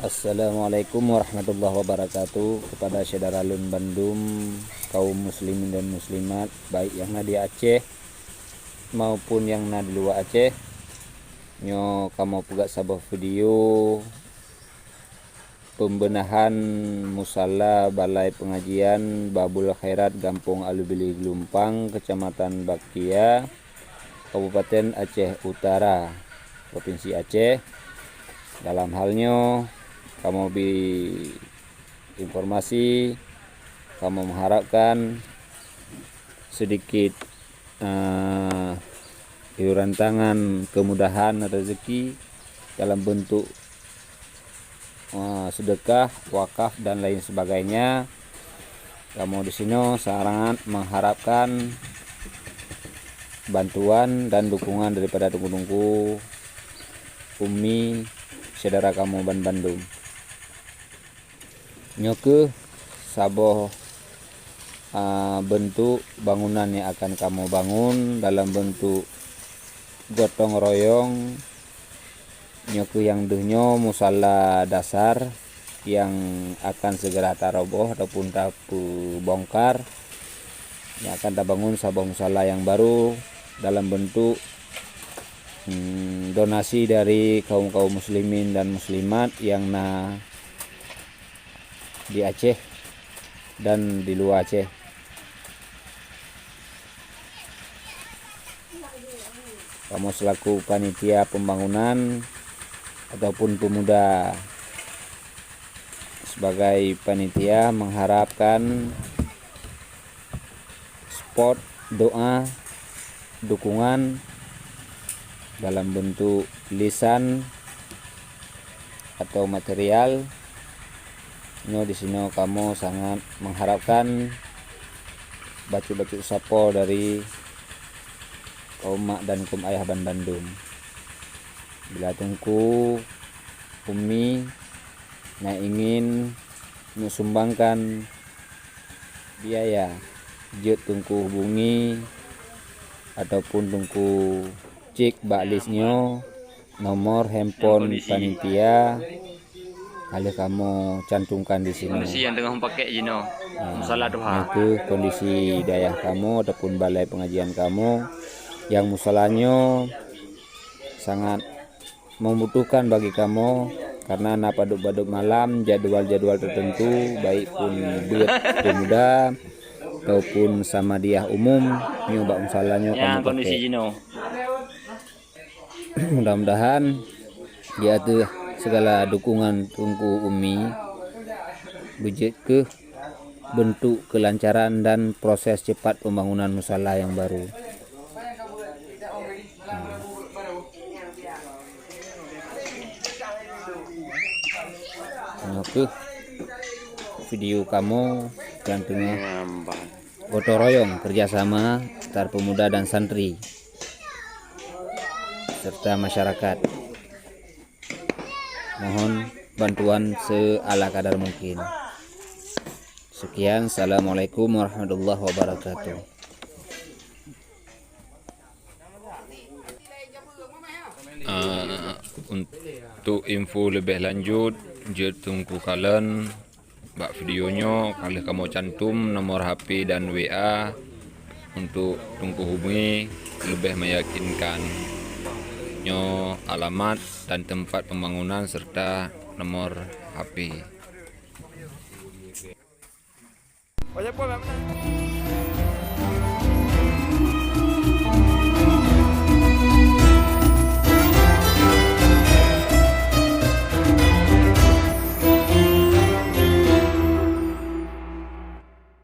Assalamualaikum warahmatullahi wabarakatuh. Kepada saudara Lun Bandung, kaum muslimin dan muslimat, baik yang di Aceh maupun yang di luar Aceh, nyo kamu puga sebuah video pembenahan musala Balai Pengajian Babul Khairat Gampung Alubili Gelumpang, Kecamatan Bakia, Kabupaten Aceh Utara, Provinsi Aceh. Dalam halnya kamu informasi, kamu mengharapkan sedikit iuran tangan, kemudahan rezeki dalam bentuk sedekah, wakaf dan lain sebagainya. Kamu di sini sangat mengharapkan bantuan dan dukungan daripada tungku-tungku Umi saudara kamu Bandung. Nyoke saboh bentuk bangunan yang akan kamu bangun dalam bentuk gotong royong. Nyoke yang duhnyo musala dasar yang akan segera taroboh ataupun tapu bongkar, yang akan terbangun saboh musala yang baru dalam bentuk donasi dari kaum muslimin dan muslimat yang di Aceh dan di luar Aceh. Kamu selaku panitia pembangunan ataupun pemuda sebagai panitia mengharapkan support, doa, dukungan dalam bentuk lisan atau material. Di sini kamu sangat mengharapkan baju-baju sapo dari kaum mak dan kaum ayah Bandung. Bila tungku Umi ingin menyumbangkan biaya, jet tungku hubungi ataupun tungku cek baklisnya nomor handphone panitia, kali kamu cantumkan di sini. Kondisi yang tengah pakai Jino, musala doha. Itu kondisi daerah kamu ataupun balai pengajian kamu yang musalanya sangat membutuhkan bagi kamu, karena paduk-paduk malam jadwal-jadwal tertentu, baik pun duit pemuda ataupun sama dia umum nyoba musalanya kamu Kondisi pakai. Jino. Mudah-mudahan dia tuh segala dukungan tungku Umi bujit ke bentuk kelancaran dan proses cepat pembangunan musala yang baru. Oke, video kamu yang tengah gotong royong kerjasama antar pemuda dan santri serta masyarakat. Mohon bantuan seala kadar mungkin. Sekian, assalamualaikum warahmatullahi wabarakatuh. Untuk info lebih lanjut, tunggu kalian bak videonya, kalau kamu cantum nomor HP dan WA untuk tunggu hubungi lebih meyakinkan nyo alamat dan tempat pembangunan serta nomor HP.